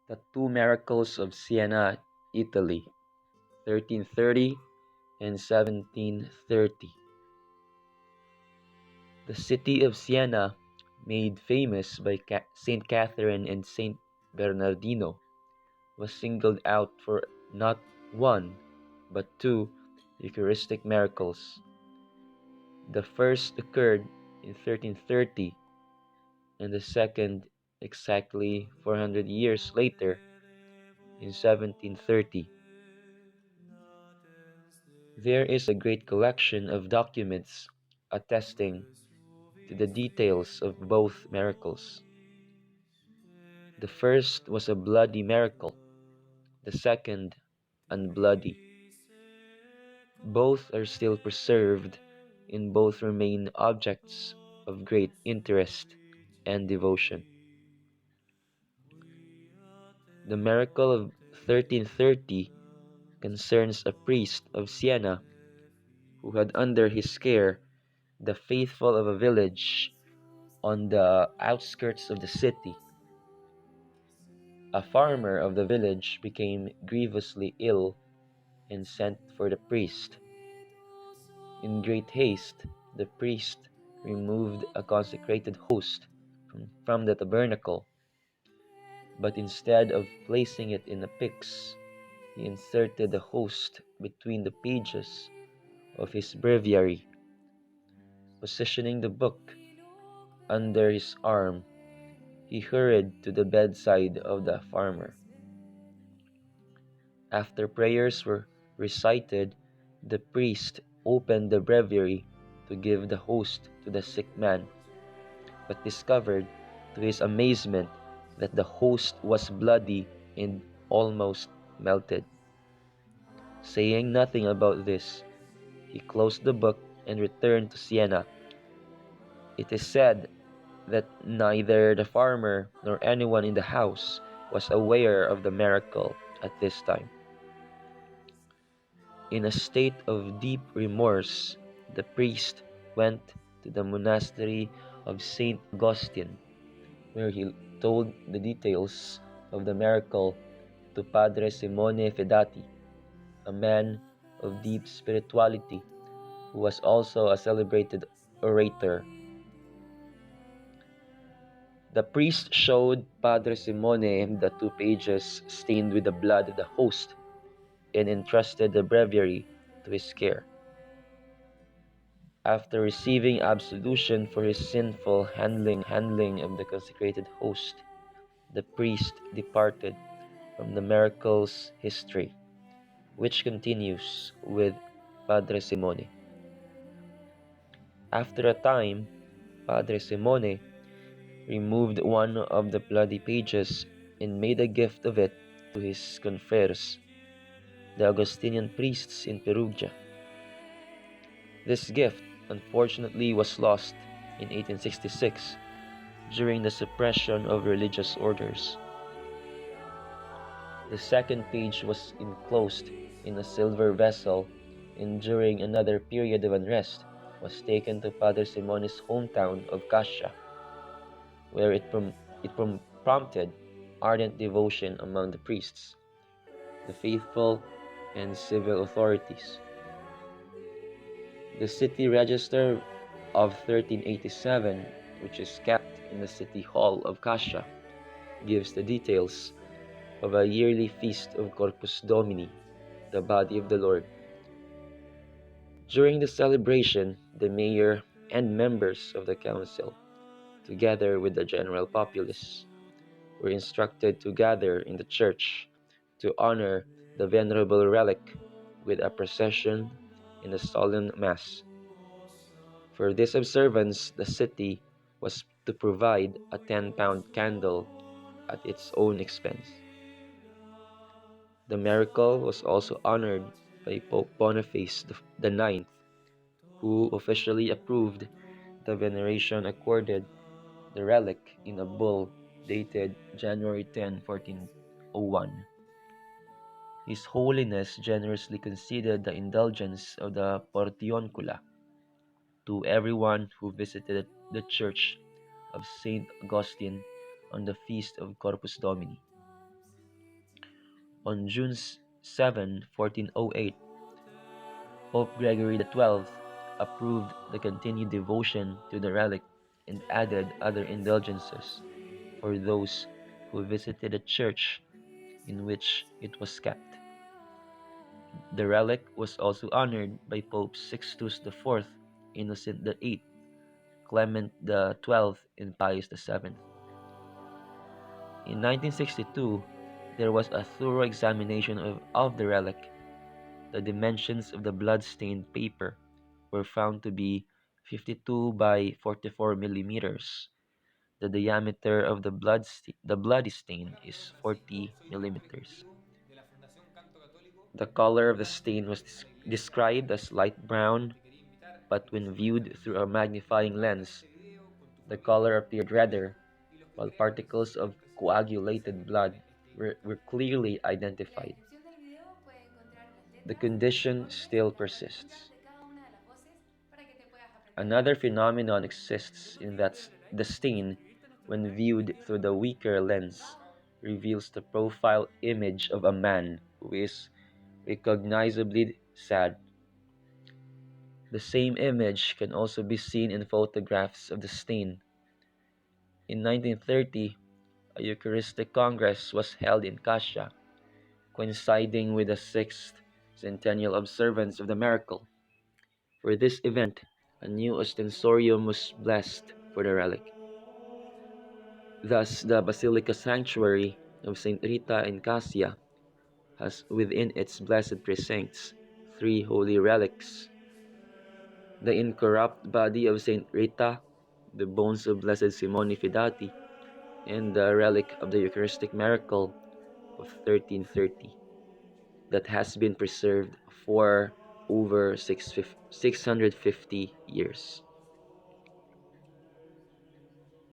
The Two Miracles of Siena, Italy, 1330 and 1730. The city of Siena, made famous by Saint Catherine and Saint Bernardino, was singled out for not one, but two Eucharistic miracles. The first occurred in 1330, and the second exactly 400 years later in 1730. There is a great collection of documents attesting to the details of both miracles. The first was a bloody miracle, the second unbloody. Both are still preserved, and both remain objects of great interest and devotion. The miracle of 1330 concerns a priest of Siena who had under his care the faithful of a village on the outskirts of the city. A farmer of the village became grievously ill and sent for the priest. In great haste, the priest removed a consecrated host from the tabernacle, but instead of placing it in a pyx, he inserted the host between the pages of his breviary. Positioning the book under his arm, he hurried to the bedside of the farmer. After prayers were recited, the priest opened the breviary to give the host to the sick man, but discovered, to his amazement, that the host was bloody and almost melted. Saying nothing about this, he closed the book and returned to Siena. It is said that neither the farmer nor anyone in the house was aware of the miracle at this time. In a state of deep remorse, the priest went to the monastery of St. Augustine, where he told the details of the miracle to Padre Simone Fedati, a man of deep spirituality who was also a celebrated orator. The priest showed Padre Simone the two pages stained with the blood of the host and entrusted the breviary to his care. After receiving absolution for his sinful handling of the consecrated host, the priest departed from the miracle's history, which continues with Padre Simone. After a time, Padre Simone removed one of the bloody pages and made a gift of it to his confreres, the Augustinian priests in Perugia. This gift, unfortunately, was lost in 1866 during the suppression of religious orders. The second page was enclosed in a silver vessel, and during another period of unrest was taken to Padre Simone's hometown of Cascia, where it prompted ardent devotion among the priests, the faithful, and civil authorities. The city register of 1387, which is kept in the city hall of Cascia, gives the details of a yearly feast of Corpus Domini, the body of the Lord. During the celebration, the mayor and members of the council, together with the general populace, were instructed to gather in the church to honor the venerable relic with a procession and a solemn mass. For this observance, the city was to provide a 10-pound candle at its own expense. The miracle was also honored by Pope Boniface IX, who officially approved the veneration accorded the relic in a bull dated January 10, 1401. His Holiness generously conceded the indulgence of the Portioncula to everyone who visited the Church of St. Augustine on the feast of Corpus Domini. On June 7, 1408, Pope Gregory XII approved the continued devotion to the relic and added other indulgences for those who visited the church in which it was kept. The relic was also honored by Pope Sixtus IV, Innocent VIII, Clement XII, and Pius VII. In 1962, there was a thorough examination of the relic. The dimensions of the blood-stained paper were found to be 52 by 44 millimeters. The diameter of the bloody stain is 40 millimeters. The color of the stain was described as light brown, but when viewed through a magnifying lens, the color appeared redder, while particles of coagulated blood were clearly identified. The condition still persists. Another phenomenon exists in that the stain, when viewed through the weaker lens, reveals the profile image of a man who is recognizably sad. The same image can also be seen in photographs of the stain. In 1930, a Eucharistic Congress was held in Cascia, coinciding with the sixth centennial observance of the miracle. For this event, a new ostensorium was blessed for the relic. Thus, the Basilica Sanctuary of St. Rita in Cassia has within its blessed precincts three holy relics: the incorrupt body of St. Rita, the bones of Blessed Simone Fidati, and the relic of the Eucharistic miracle of 1330 that has been preserved for over 650 years.